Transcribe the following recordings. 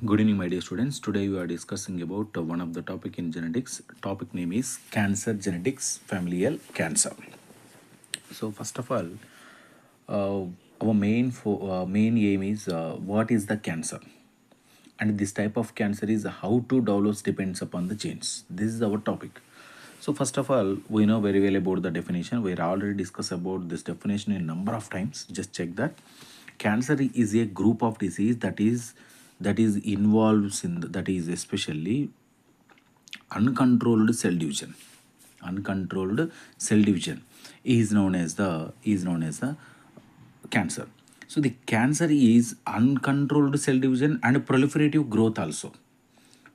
Good evening, my dear students. Today we are discussing about one of the topic in genetics. Topic name is cancer genetics, familial cancer. So first of all, our main aim is what is the cancer, and this type of cancer is how to develop depends upon the genes. This is our topic. So first of all, we know very well about the definition. We already discussed about this definition a number of times. Just check that. Cancer is a group of disease that is involves in that is especially uncontrolled cell division. Uncontrolled cell division is known as the cancer. So the cancer is uncontrolled cell division and proliferative growth also.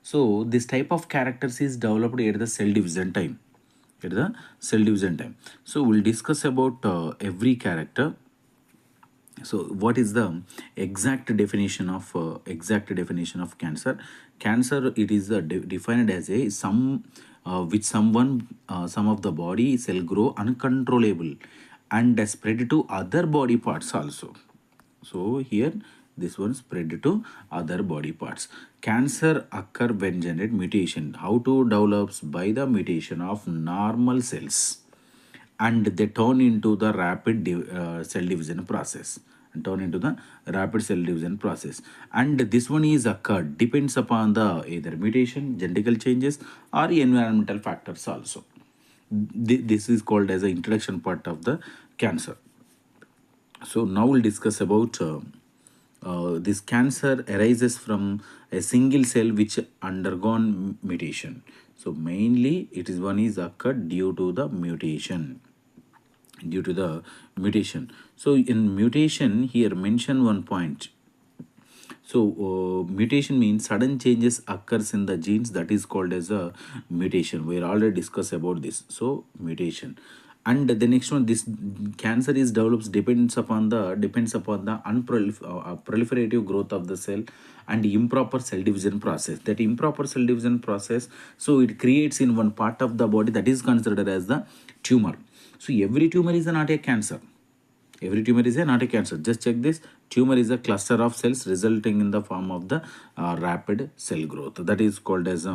So this type of characters is developed at the cell division time. At the cell division time. So we'll discuss about every character. So what is the exact definition of cancer? Cancer, it is defined as a which some of the body cell grow uncontrollable and spread to other body parts also. So here this one spread to other body parts. Cancer occur when generate mutation. How to develops? By the mutation of normal cells, and they turn into the rapid cell division process, and this one is occurred depends upon the either mutation, genetical changes, or environmental factors also. This is called as the introduction part of the cancer. So now we'll discuss about this cancer arises from a single cell which undergone mutation. So mainly it is one is occurred due to the mutation. So in mutation here mention one point. So mutation means sudden changes occurs in the genes, that is called as a mutation. We already discussed about this. So mutation. And the next one, this cancer is develops depends upon the proliferative growth of the cell and improper cell division process. That improper cell division process, so it creates in one part of the body that is considered as the tumor. So every tumor is not a cancer. Every tumor is not a cancer. Just check this. Tumor is a cluster of cells resulting in the form of the rapid cell growth. That is called as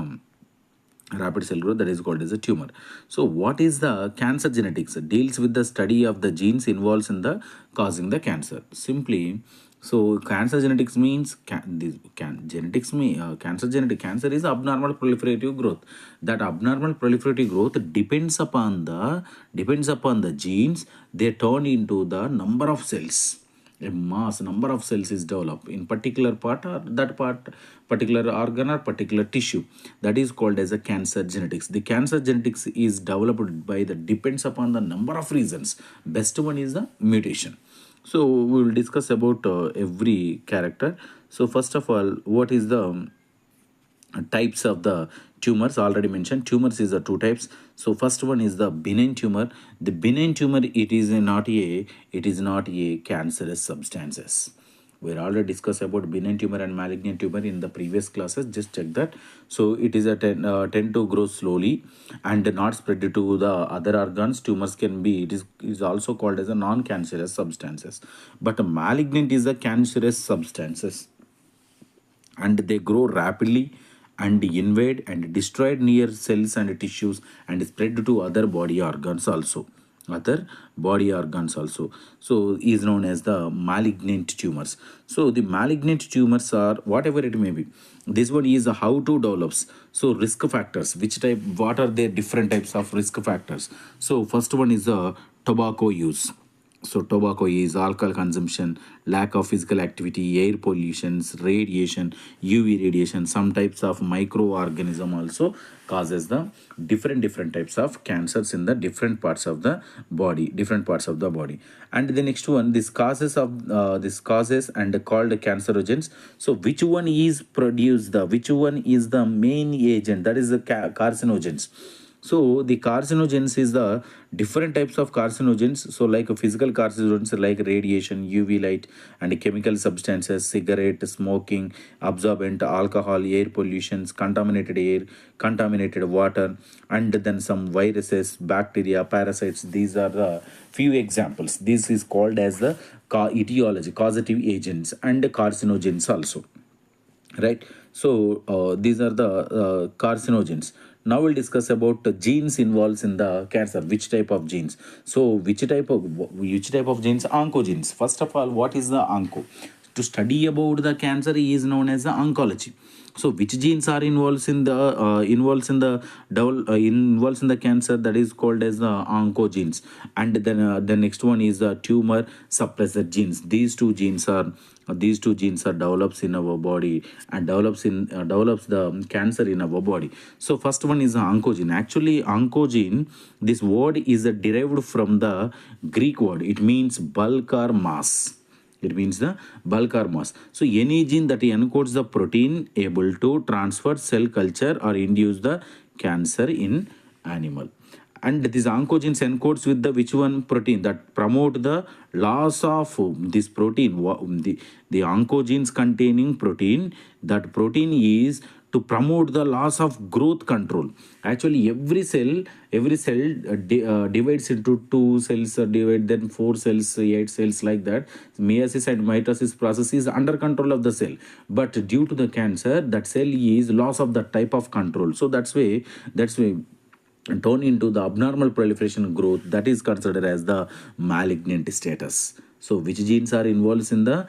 rapid cell growth. That is called as a tumor. So what is the cancer genetics? It deals with the study of the genes involved in the causing the cancer. Simply, so cancer genetics means cancer is abnormal proliferative growth. That abnormal proliferative growth depends upon the genes. They turn into the number of cells. A mass number of cells is developed in particular part, or that part, particular organ or particular tissue. That is called as a cancer genetics. The cancer genetics is developed by the depends upon the number of reasons. Best one is the mutation. So we will discuss about every character. So first of all, what is the types of the tumors? Already mentioned tumors is the two types. So first one is the benign tumor. The benign tumor, it is not a cancerous substances. We already discussed about benign tumor and malignant tumor in the previous classes. Just check that. So it is tend to grow slowly and not spread to the other organs. Tumors can be, it is also called as a non-cancerous substances. But malignant is a cancerous substances, and they grow rapidly and invade and destroy near cells and tissues and spread to other body organs also. So is known as the malignant tumors. So the malignant tumors are whatever it may be. This one is how to develops. So risk factors, which type, what are the different types of risk factors? So first one is tobacco use. So tobacco is alcohol consumption, lack of physical activity, air pollutions, radiation, UV radiation. Some types of microorganism also causes the different types of cancers in the different parts of the body. And the next one, this causes and called cancerogens. So which one is the main agent? That is the carcinogens. So the carcinogens is the different types of carcinogens. So like physical carcinogens like radiation, UV light, and chemical substances, cigarette, smoking, absorbent, alcohol, air pollutions, contaminated air, contaminated water, and then some viruses, bacteria, parasites. These are the few examples. This is called as the etiology, causative agents and carcinogens also, right? So these are the carcinogens. Now we'll discuss about the genes involved in the cancer. Which type of genes? So which type of genes? Oncogenes. First of all, what is the onco? To study about the cancer is known as the oncology. So which genes are involves in the cancer, that is called as the oncogenes. And then the next one is the tumor suppressor genes. These two genes are develops in our body and develops the cancer in our body. So first one is the oncogene. Actually, oncogene, this word is derived from the Greek word. It means bulk or mass. It means the bulk or mass. So any gene that encodes the protein able to transfer cell culture or induce the cancer in animal. And this oncogenes encodes with the which one? Protein that promote the loss of this protein. The oncogenes containing protein, that protein is to promote the loss of growth control. Actually, every cell divides into two cells, divide then four cells, eight cells, like that. Meiosis and mitosis process is under control of the cell, but due to the cancer, that cell is loss of that type of control. So that's why turn into the abnormal proliferation growth, that is considered as the malignant status. So which genes are involves in the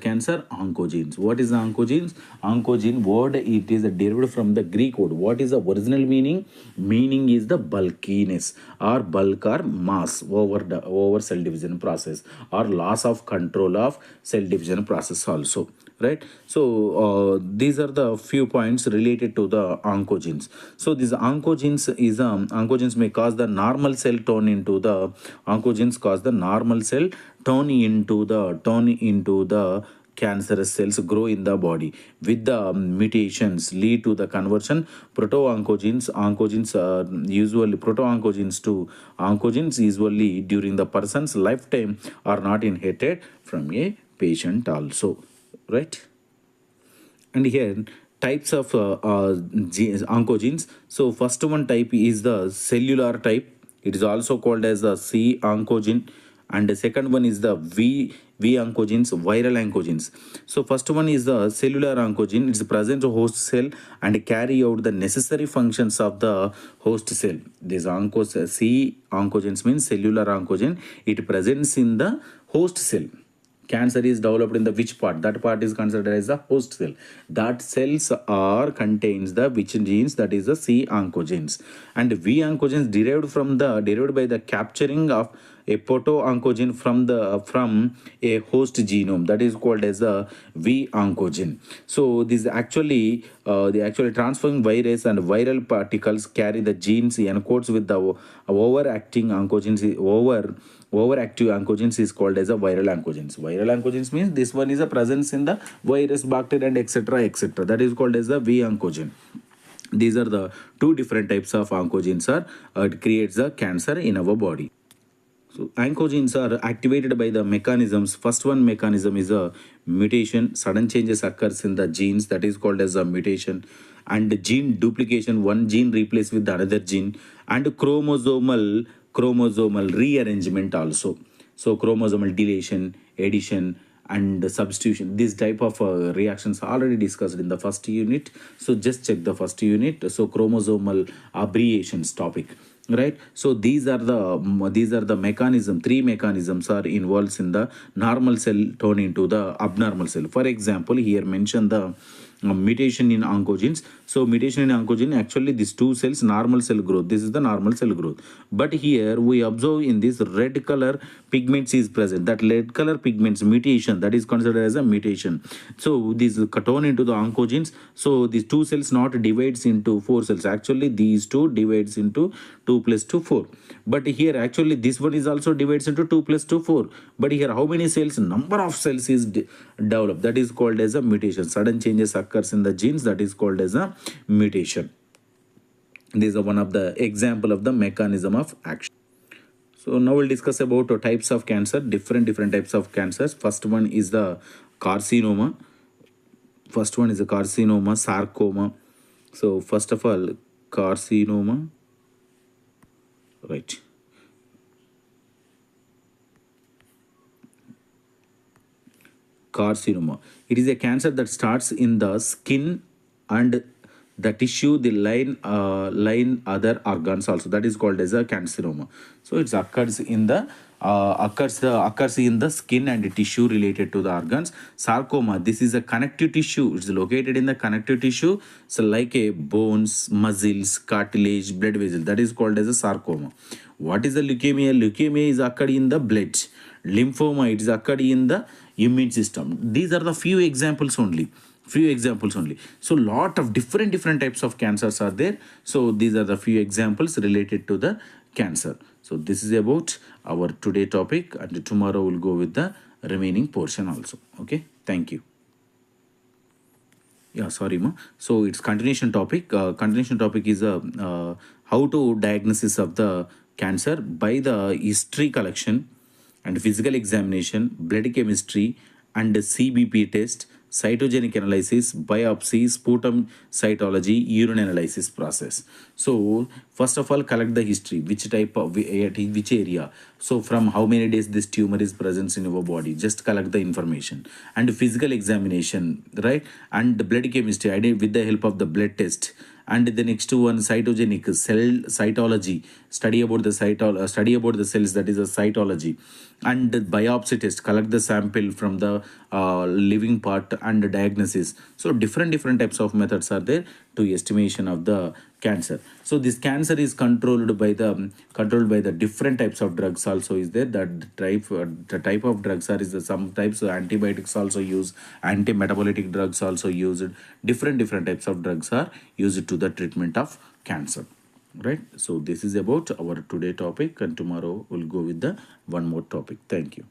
cancer? Oncogenes. What is the oncogenes? Oncogene word, it is derived from the Greek word. What is the original meaning? Meaning is the bulkiness or bulk or mass over cell division process, or loss of control of cell division process also, right? So these are the few points related to the oncogenes. So these oncogenes may cause the normal cell turn into the oncogenes cause the normal cell turn into the cancerous cells grow in the body with the mutations lead to the conversion proto-oncogenes usually proto-oncogenes to oncogenes usually during the person's lifetime are not inherited from a patient also, right? And here types of oncogenes. So first one type is the cellular type. It is also called as the C oncogene. And the second one is the V oncogenes, viral oncogenes. So first one is the cellular oncogene. It's present to host cell and carry out the necessary functions of the host cell. This C oncogenes means cellular oncogene. It presents in the host cell. Cancer is developed in the which part? That part is considered as the host cell. That cells are contains the which genes? That is the C oncogenes. And V oncogenes derived by the capturing of a proto-oncogene from a host genome, that is called as the V oncogene. So this actually the actually transferring virus and viral particles carry the genes encodes with the overacting oncogenes. Overactive oncogenes is called as a viral oncogenes. Viral oncogenes means this one is a presence in the virus, bacteria, and etc. That is called as the V oncogene. These are the two different types of oncogenes are it creates the cancer in our body. So oncogenes are activated by the mechanisms. First one mechanism is a mutation. Sudden changes occurs in the genes, that is called as a mutation. And gene duplication, one gene replaced with another gene. And chromosomal rearrangement also. So chromosomal deletion, addition, and substitution. This type of reactions are already discussed in the first unit. So just check the first unit. So chromosomal abbreviations topic, right? So these are the mechanism. Three mechanisms are involved in the normal cell turn into the abnormal cell. For example, here mention the mutation in oncogenes. So mutation in oncogene, actually these two cells normal cell growth, this is the normal cell growth. But here we observe in this red color pigments is present. That red color pigments mutation, that is considered as a mutation. So this turn into the oncogenes. So these two cells not divides into four cells. Actually these two divides into 2 plus 2 4. But here actually this one is also divides into 2 plus 2 4. But here how many cells? Number of cells is developed, that is called as a mutation. Sudden changes occurs in the genes, that is called as a mutation. This is one of the example of the mechanism of action. So now we'll discuss about types of cancer, different types of cancers. First one is the carcinoma. First one is a carcinoma, sarcoma. So first of all, carcinoma, right? carcinoma. It is a cancer that starts in the skin and the tissue, the line other organs also. That is called as a carcinoma. So it occurs in the skin and tissue related to the organs. Sarcoma, this is a connective tissue. It's located in the connective tissue, so like a bones, muscles, cartilage, blood vessel. That is called as a sarcoma. What is the leukemia? Leukemia is occurred in the blood. Lymphoma, it is occurred in the immune system. These are the few examples only. So lot of different types of cancers are there. So these are the few examples related to the cancer. So this is about our today topic, and tomorrow we'll go with the remaining portion also. Okay, thank you. Yeah, sorry ma. So it's continuation topic. Continuation topic is how to diagnosis of the cancer by the history collection and physical examination, blood chemistry and CBP test, cytogenic analysis, biopsy, sputum cytology, urine analysis process. So first of all, collect the history, which type of which area. So from how many days this tumor is present in your body, just collect the information. And physical examination, right? And the blood chemistry, I did with the help of the blood test. And the next one, cytogenic cell cytology, study about the cells, that is a cytology. And the biopsy test, collect the sample from the living part and the diagnosis. So different types of methods are there to estimation of the cancer. So this cancer is controlled by the different types of drugs also is there. That the type of drugs are is the some types of antibiotics also use, anti-metabolic drugs also used. Different types of drugs are used to the treatment of cancer, right? So this is about our today topic, and tomorrow we'll go with the one more topic. Thank you.